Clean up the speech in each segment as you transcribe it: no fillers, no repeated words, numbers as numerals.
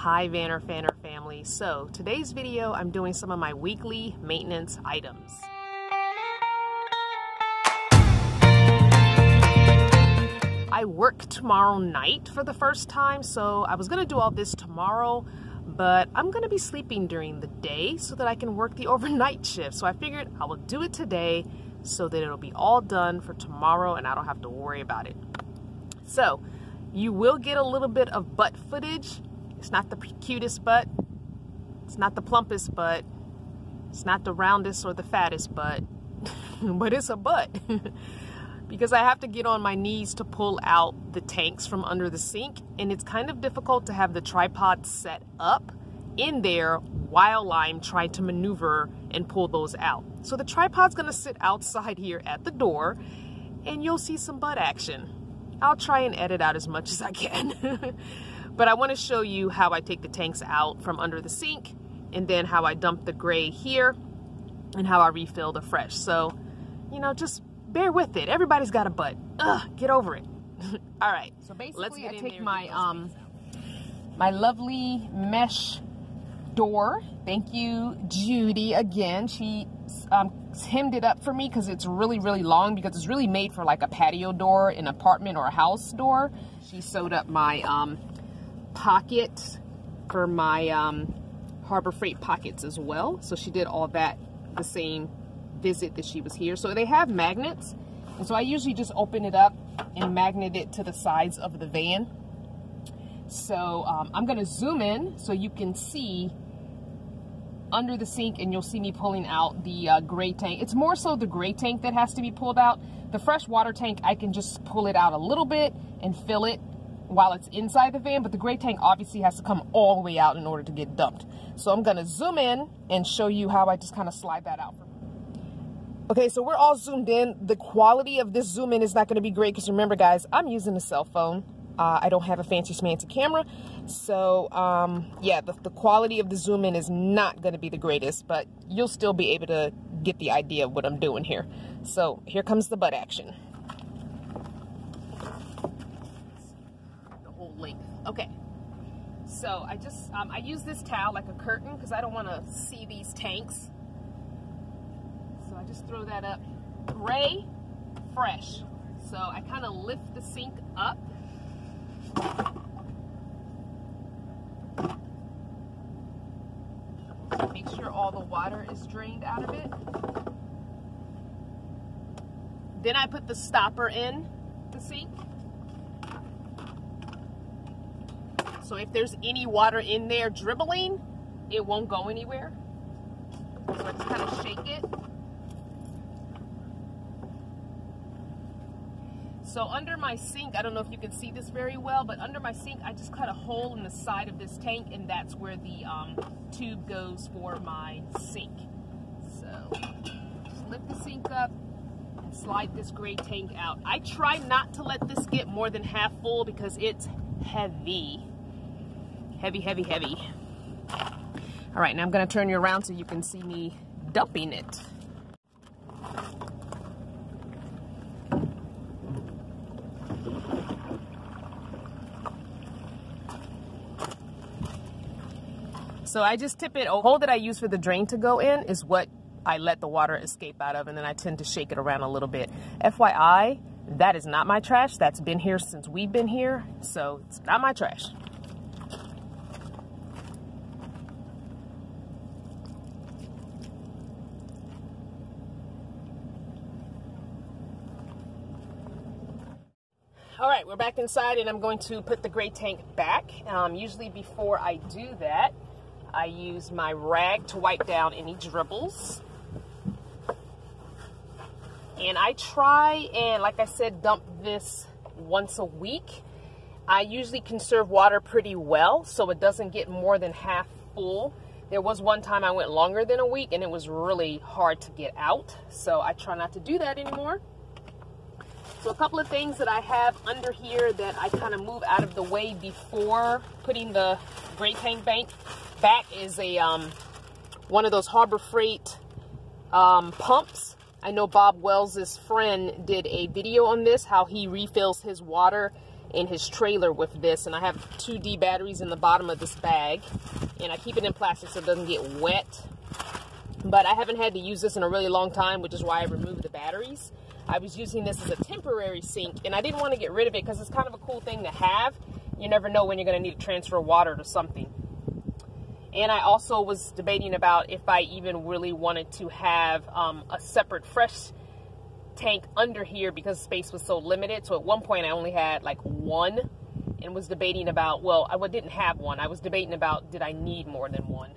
Hi Vanner family. So today's video I'm doing some of my weekly maintenance items. I work tomorrow night for the first time, so I was gonna do all this tomorrow, but I'm gonna be sleeping during the day so that I can work the overnight shift. So I figured I will do it today so that it'll be all done for tomorrow and I don't have to worry about it. So you will get a little bit of butt footage. It's not the cutest butt, it's not the plumpest butt, it's not the roundest or the fattest butt, but it's a butt. Because I have to get on my knees to pull out the tanks from under the sink, and it's kind of difficult to have the tripod set up in there while I'm trying to maneuver and pull those out. So the tripod's gonna sit outside here at the door, and you'll see some butt action. I'll try and edit out as much as I can. But I want to show you how I take the tanks out from under the sink, and then how I dump the gray here, and how I refill the fresh. So, you know, just bear with it. Everybody's got a butt. Ugh, get over it. All right. So basically, I take my my lovely mesh door. Thank you, Judy. Again, she hemmed it up for me because it's really long, because it's really made for like a patio door, an apartment or a house door. She sewed up my pocket for my Harbor Freight pockets as well. So she did all that the same visit that she was here. So they have magnets, and so I usually just open it up and magnet it to the sides of the van. So I'm gonna zoom in so you can see under the sink, and you'll see me pulling out the gray tank. It's more so the gray tank that has to be pulled out. The fresh water tank, I can just pull it out a little bit and fill it while it's inside the van, but the gray tank obviously has to come all the way out in order to get dumped. So I'm gonna zoom in and show you how I just kind of slide that out. Okay, so we're all zoomed in. The quality of this zoom in is not gonna be great, because remember guys, I'm using a cell phone. I don't have a fancy schmancy camera. So yeah, the quality of the zoom in is not gonna be the greatest, but you'll still be able to get the idea of what I'm doing here. So here comes the butt action. Length. Okay, so I just I use this towel like a curtain because I don't want to see these tanks, so I just throw that up. Gray, fresh. So I kind of lift the sink up, make sure all the water is drained out of it. Then I put the stopper in the sink. So if there's any water in there dribbling, it won't go anywhere. So I just kind of shake it. So under my sink, I don't know if you can see this very well, but under my sink, I just cut a hole in the side of this tank, and that's where the tube goes for my sink. So just lift the sink up and slide this gray tank out. I try not to let this get more than half full because it's heavy. Heavy. All right, now I'm gonna turn you around so you can see me dumping it. So I just tip it. The hole that I use for the drain to go in is what I let the water escape out of, and then I tend to shake it around a little bit. FYI, that is not my trash. That's been here since we've been here, so it's not my trash. All right, we're back inside, and I'm going to put the gray tank back. Usually before I do that, I use my rag to wipe down any dribbles. And I try and, like I said, dump this once a week. I usually conserve water pretty well, so it doesn't get more than half full. There was one time I went longer than a week, and it was really hard to get out. So I try not to do that anymore. So a couple of things that I have under here that I kind of move out of the way before putting the gray tank bank back is a one of those Harbor Freight pumps. I know Bob Wells' friend did a video on this, how he refills his water in his trailer with this, and I have 2D batteries in the bottom of this bag, and I keep it in plastic so it doesn't get wet. But I haven't had to use this in a really long time, which is why I removed the batteries. I was using this as a temporary sink, and I didn't want to get rid of it because it's kind of a cool thing to have. You never know when you're going to need to transfer water to something. And I also was debating about if I even really wanted to have a separate fresh tank under here because space was so limited. So at one point I only had like one, and was debating about, well, I didn't have one. I was debating about, did I need more than one?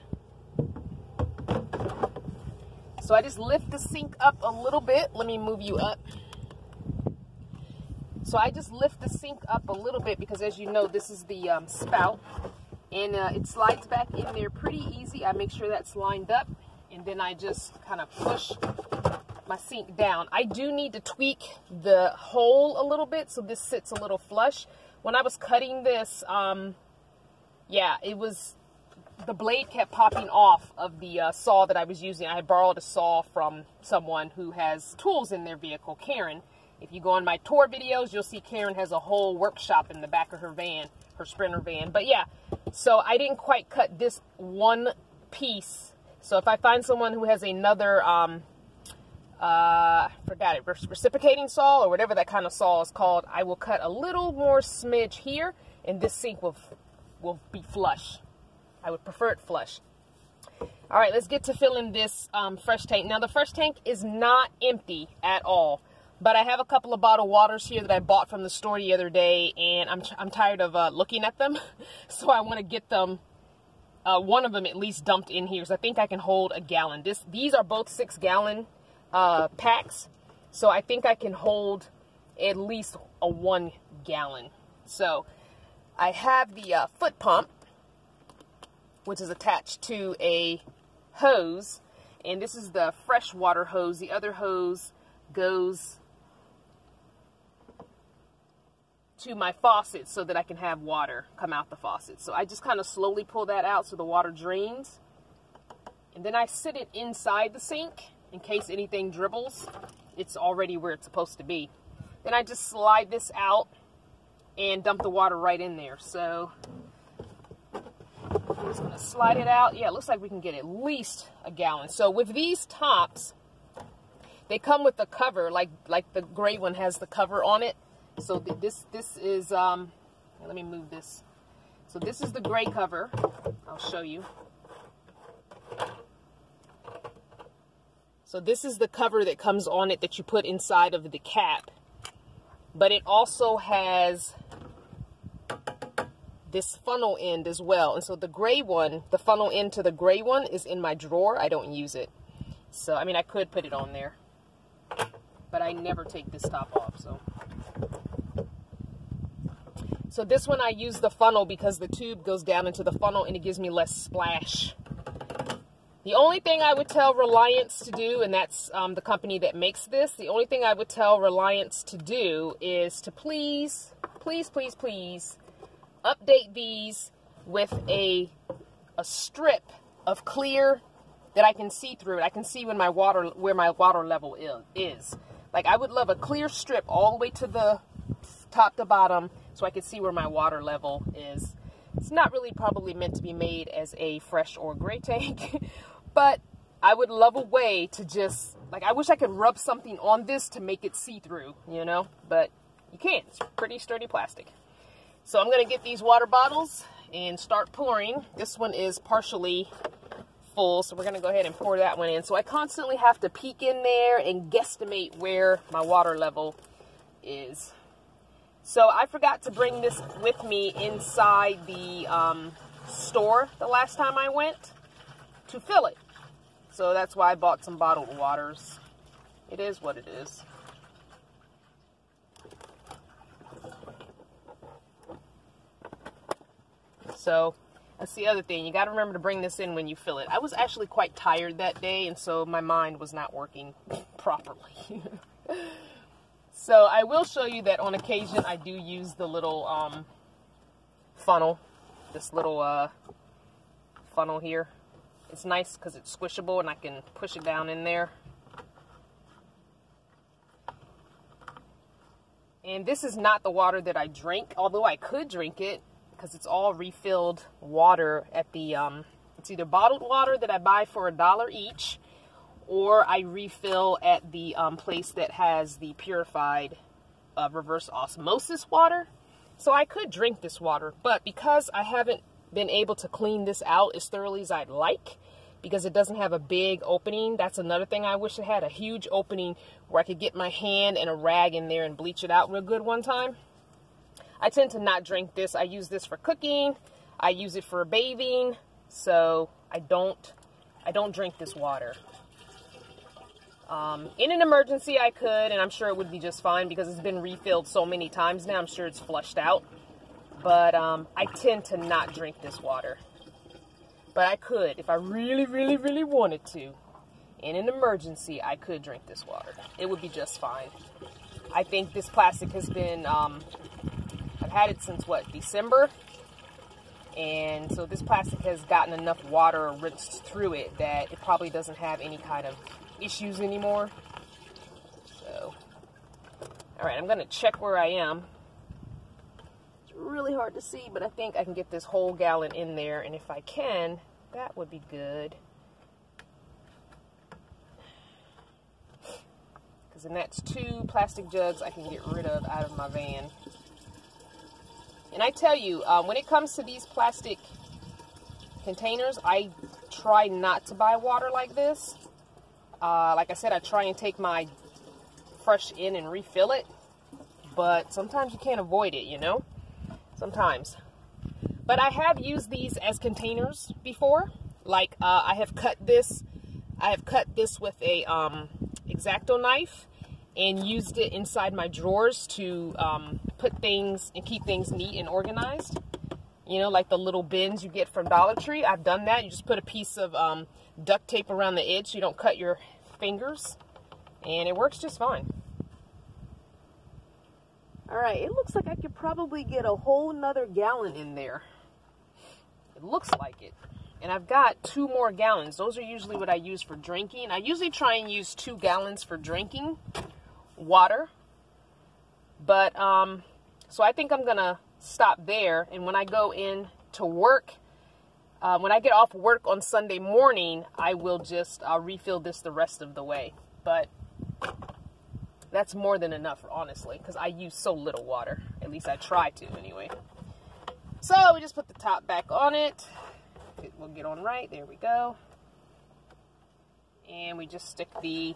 So I just lift the sink up a little bit. Let me move you up. So I just lift the sink up a little bit because, as you know, this is the spout, and it slides back in there pretty easy. I make sure that's lined up, and then I just kind of push my sink down. I do need to tweak the hole a little bit so this sits a little flush. When I was cutting this, yeah, the blade kept popping off of the saw that I was using. I had borrowed a saw from someone who has tools in their vehicle, Karen. If you go on my tour videos, you'll see Karen has a whole workshop in the back of her van, her Sprinter van. But yeah, so I didn't quite cut this one piece. So if I find someone who has another, I forgot it, reciprocating saw or whatever that kind of saw is called, I will cut a little more smidge here, and this sink will be flush. I would prefer it flush. All right, let's get to filling this fresh tank. Now, the fresh tank is not empty at all, but I have a couple of bottled waters here that I bought from the store the other day, and I'm tired of looking at them, so I want to get them, one of them at least dumped in here, so I think I can hold a gallon. These are both 6-gallon packs, so I think I can hold at least a 1 gallon. So I have the foot pump, which is attached to a hose, and this is the fresh water hose. The other hose goes to my faucet so that I can have water come out the faucet. So I just kind of slowly pull that out so the water drains, and then I sit it inside the sink in case anything dribbles. It's already where it's supposed to be. Then I just slide this out and dump the water right in there. So I'm just gonna slide it out. Yeah, it looks like we can get at least a gallon. So with these tops, they come with the cover, like the gray one has the cover on it. So this is, let me move this. So this is the gray cover. I'll show you. So this is the cover that comes on it that you put inside of the cap. But it also has this funnel end as well. And so the gray one, the funnel end to the gray one is in my drawer. I don't use it. So, I mean, I could put it on there, but I never take this top off, So this one I use the funnel because the tube goes down into the funnel and it gives me less splash. The only thing I would tell Reliance to do, and that's the company that makes this, the only thing I would tell Reliance to do is to please, please, please, please update these with a strip of clear that I can see through it. I can see when where my water level is. Like, I would love a clear strip all the way to the top to bottom so I can see where my water level is. It's not really probably meant to be made as a fresh or gray tank, but I would love a way to just, like, I wish I could rub something on this to make it see-through, you know, but you can't. It's pretty sturdy plastic. So I'm going to get these water bottles and start pouring. This one is partially full, so we're going to go ahead and pour that one in. So I constantly have to peek in there and guesstimate where my water level is. So I forgot to bring this with me inside the store the last time I went to fill it. So that's why I bought some bottled waters. It is what it is. So that's the other thing. You got to remember to bring this in when you fill it. I was actually quite tired that day, and so my mind was not working properly. So I will show you that on occasion I do use the little funnel, this little funnel here. It's nice because it's squishable and I can push it down in there. And this is not the water that I drink, although I could drink it because it's all refilled water at the, it's either bottled water that I buy for $1 each, or I refill at the place that has the purified reverse osmosis water. So I could drink this water, but because I haven't been able to clean this out as thoroughly as I'd like, because it doesn't have a big opening. That's another thing I wish it had, a huge opening where I could get my hand and a rag in there and bleach it out real good one time. I tend to not drink this. I use this for cooking. I use it for bathing. So I don't drink this water. In an emergency I could, and I'm sure it would be just fine because it's been refilled so many times now. I'm sure it's flushed out. But I tend to not drink this water. But I could, if I really, really, really wanted to. In an emergency, I could drink this water. It would be just fine. I think this plastic has been, I've had it since, what, December? And so this plastic has gotten enough water rinsed through it that it probably doesn't have any kind of issues anymore. So, all right, I'm going to check where I am. Really hard to see, but I think I can get this whole gallon in there, and if I can, that would be good. Because then that's 2 plastic jugs I can get rid of out of my van. And I tell you, when it comes to these plastic containers, I try not to buy water like this. Like I said, I try and take my fresh in and refill it, but sometimes you can't avoid it, you know? Sometimes. But I have used these as containers before. Like I have cut this with a X-Acto knife and used it inside my drawers to put things and keep things neat and organized. You know, like the little bins you get from Dollar Tree. I've done that. You just put a piece of duct tape around the edge so you don't cut your fingers, and it works just fine. All right, it looks like I could probably get a whole nother gallon in there. It looks like it. And I've got 2 more gallons. Those are usually what I use for drinking. I usually try and use 2 gallons for drinking water. But, so I think I'm going to stop there. And when I go in to work, when I get off work on Sunday morning, I will just refill this the rest of the way. But that's more than enough, honestly, because I use so little water. At least I try to, anyway. So we just put the top back on it. It will get on right. There we go. And we just stick the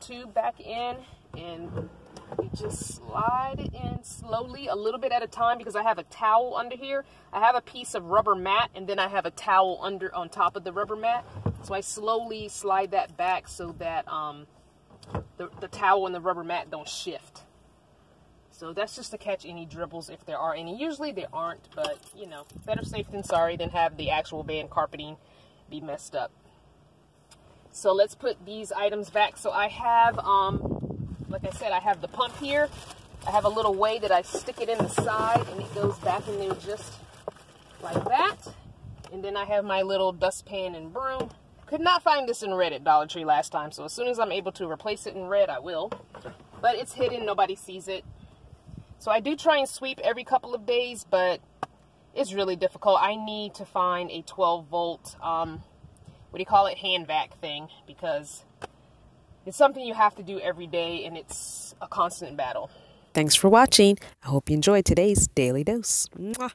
tube back in, and we just slide it in slowly, a little bit at a time, because I have a towel under here. I have a piece of rubber mat, and then I have a towel on top of the rubber mat. So I slowly slide that back so that the towel and the rubber mat don't shift. So that's just to catch any dribbles if there are any. Usually there aren't, but you know, better safe than sorry than have the actual van carpeting be messed up. So let's put these items back. So I have, like I said, I have the pump here. I have a little way that I stick it in the side and it goes back in there just like that. And then I have my little dustpan and broom. Could not find this in red at Dollar Tree last time, so as soon as I'm able to replace it in red, I will. But it's hidden, nobody sees it. So I do try and sweep every couple of days, but it's really difficult. I need to find a 12-volt, what do you call it, hand vac thing, because it's something you have to do every day, and it's a constant battle. Thanks for watching. I hope you enjoyed today's Daily Dose. Mwah.